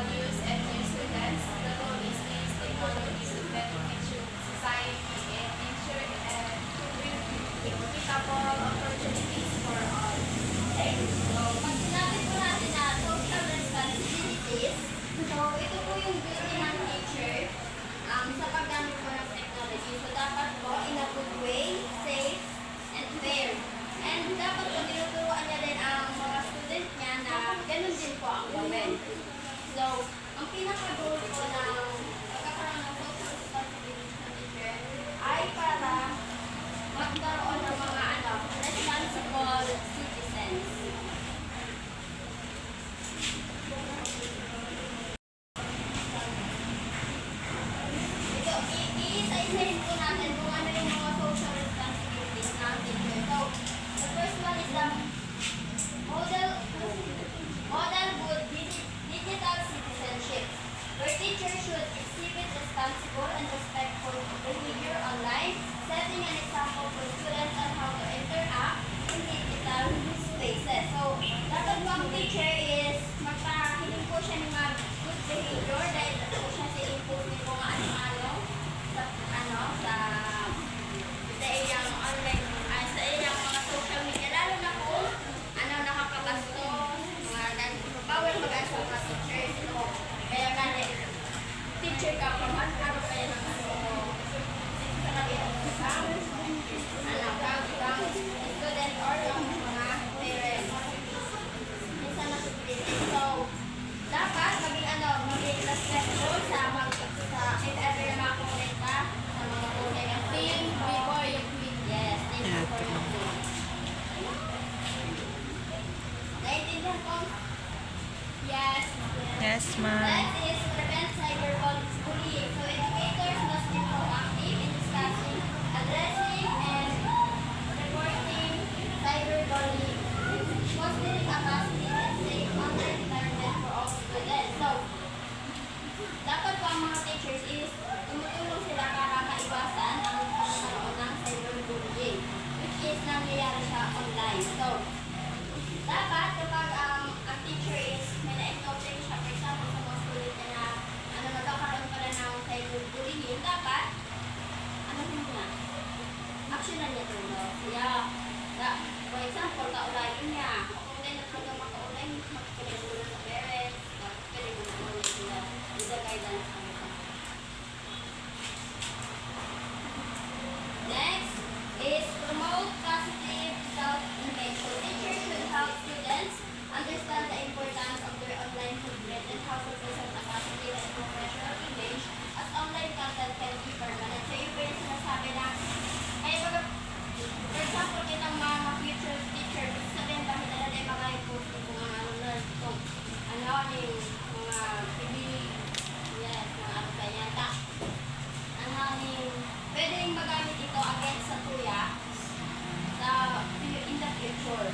values and new students. The goal is these technologies to benefit society and ensure to bring equitable opportunities for all. Okay. So, pag sinabi po natin na social responsibilities, so ito po yung duty ng teacher sa paggamit po ng technology. So, dapat po in a good way, safe, and fair. And dapat po tinuturuan niya din ang mga student niya na ganun din po ang gawin. So, ang pinaka-goal po ng pagkakaroon ng social responsibilities ng teacher ay para magkaroon ng mga responsible citizens. Ito, iisa-isahin po natin kung ano yung mga social responsibilities ng teacher. So, the first one is the model good digital citizenship, where teachers should exhibit responsible and respectful behavior online, setting an example for students on how to interact in digital spaces. So, dapat po ang teacher is magpahiling po siya ng mga good behavior dahil po siya sa input ni kung ano sa iyang online, sa iyang mga social media, lalo na kung nakakabastos, bawal mag-asa mga teachers. So, kaya nga teacher ka pa, ano kaya ng student or yung mga parents. Minsan nasubilitin. So, dapat maging respectful sa if ever na makakulit ka sa mga kulay ng team before you quit. Yes, team before you quit. Naintindihan ko? Yes. Yes, ma'am. Next is prevent cyberbullying. So, educators must be proactive in discussing, addressing, and reporting cyberbullying, fostering a positive and safe online environment for all students. So, dapat po ang mga teachers is tumutulong sila para maiwasan ang pagkakaroon ng cyberbullying, which is nangyayari siya online. So, dapat kapag ang teacher is may na-encounter siya, for example, sa mga student niya na nagkakaroon pala ng cyberbullying, dapat actionan niya ito. Kaya, for example, kaulayin niya. Kung hindi na talaga makaulayin, magkikinig mo sa parents, magkikinig mo na sila with the guidance ng ito. Next is promote positive self-image. So, teachers should help students understand the importance of their online footprint and how to present a positive and professional image as online content can be permanent. So, yung yung sinasabi na, for example, kitang mga future teacher, sabihin ba, hindi na mga i-post kung mga yes, mga kanyata. Pwedeng magamit ito against sa tuya in the future.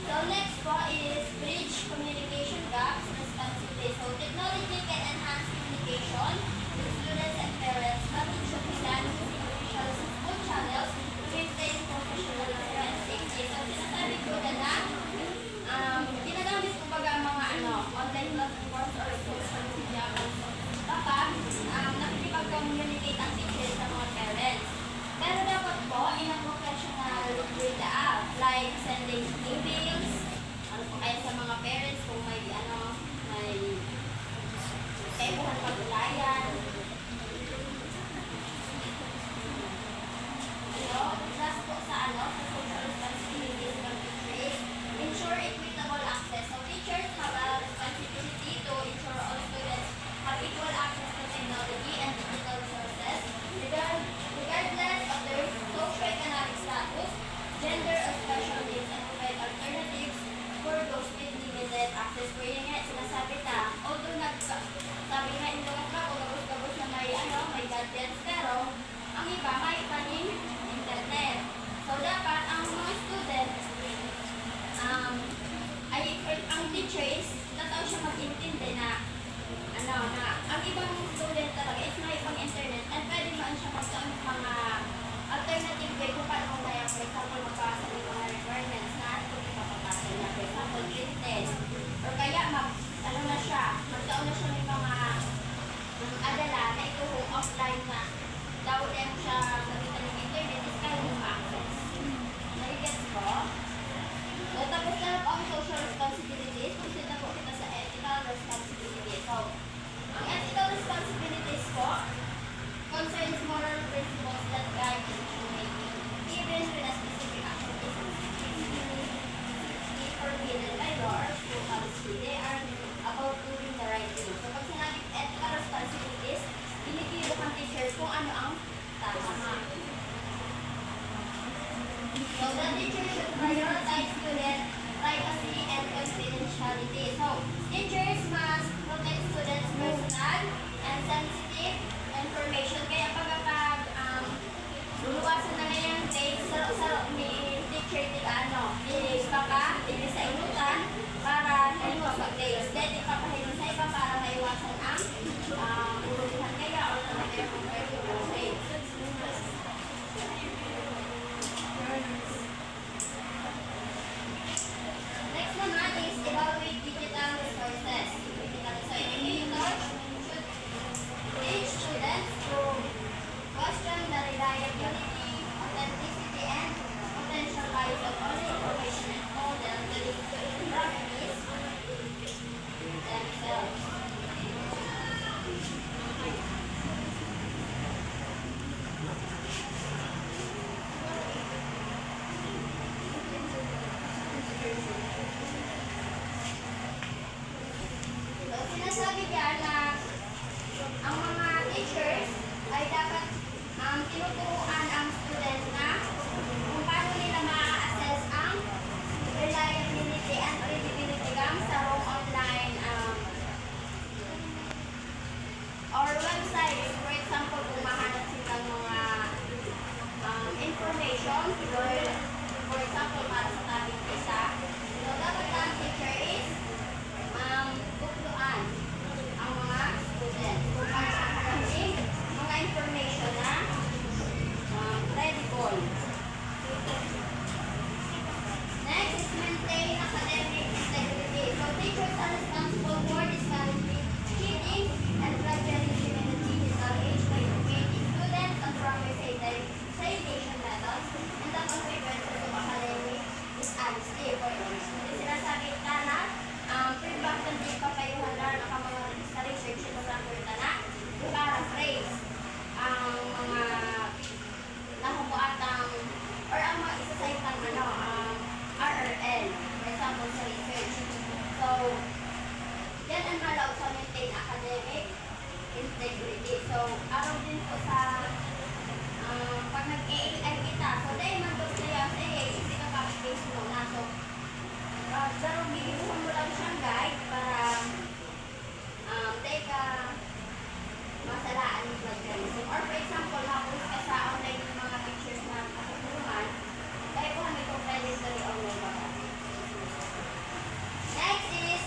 So next po is bridge communication gaps responsibly. So technology can enhance communication with students and parents, but it should be done using official school channels to maintain professionalism and safety. So sinasabi ko na ginagamit ko baga mga online platforms or social media kapag nakikipag-communicate ang teacher sa mga parents. Pero dapat po in a professional way like sending emails kaya sa mga parents kung may kaibuhan pag-ulayan. Plus po sa social responsibilities ng teachers, ensure equitable access. So teachers have a responsibility to ensure all students have equal access to technology and digital resources, regardless of their socioeconomic status, gender, or special needs, and provide alternatives for those with limited access. So yun nga, sinasabi although sabi nga yung mga tao, gabos na may gadgets, pero ang iba may paning internet. So dapat ang mga students, ang teacher is tataw siya mag-intindi na ang ibang student talaga is may ibang internet and pwede man siya magkaroon ng mga alternative way kung paano kaya, for example, magpasa ng mga requirements na kung ipapapasa niya, for example, grade test. Or kaya magkaroon na siya ng kung offline na daw din siya gamitan ng internet is kaya mo access. Nai-gets ko? So, tapos na po ang social responsibilities. Proceed na po kita sa ethical responsibilities. So, ang ethical responsibilities po concerns moral principles that guide decision making, even when a specific action is explicitly forbidden by law or school policy. They are about doing the right thing. So, pag sinabing ethical responsibilities, binibiro kang teachers kung ano ang tama. So, the teacher should prioritize student privacy and confidentiality. So, teachers must protect students' personal and sensitive information. Kaya pagkakag luluwasan na ngayong date, saro-saro ni teacher di baka hindi sa inutan para hindi mag-dates. Then, ipapahinon sa iba para maiwasan ang uruhan kaya or talaga yung dates. Next naman is evaluate digital resources. So, educators should teach students to question the reliability, authenticity, and potential value of all the information and model that practice themselves. So, sinasabi diyan na ang mga teachers ay dapat tinuturuan ang student na kung paano nila ma-assess ang reliability and credibility sa wrong online or website. For example, kung mahanap sila ng mga information, for example, para sa topic isa, so dapat ang teacher is tukluan ang mga students kung paano hanapin mga information na credible. Next is maintain academic integrity. So teachers are responsible for discouraging cheating and plagiarism in the digital age by educating students on proper citation methods and the consequences of academic dishonesty. For instance, sinasabi ka na pre-back ng di papayuhan na mga research ito sa na paraphrase ang mga nakukuatang or ang mga isa-saitang RRL, for example, sa research. So, yan ang malaw sa maintain academic integrity. So, araw din po sa pag nag-AI kita, so dahil mandog siya sa AI, hindi ka copy-paste mo na. So, pero bibibuhan mo lang siyang guide para dahil ka masalaan yung plagiarism. Or for example, hapos ka sa online ng mga pictures na katulungan, dahil po kami kung credit na online ba. Next is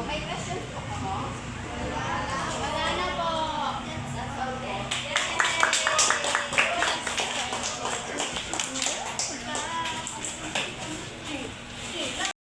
may questions po ka mo?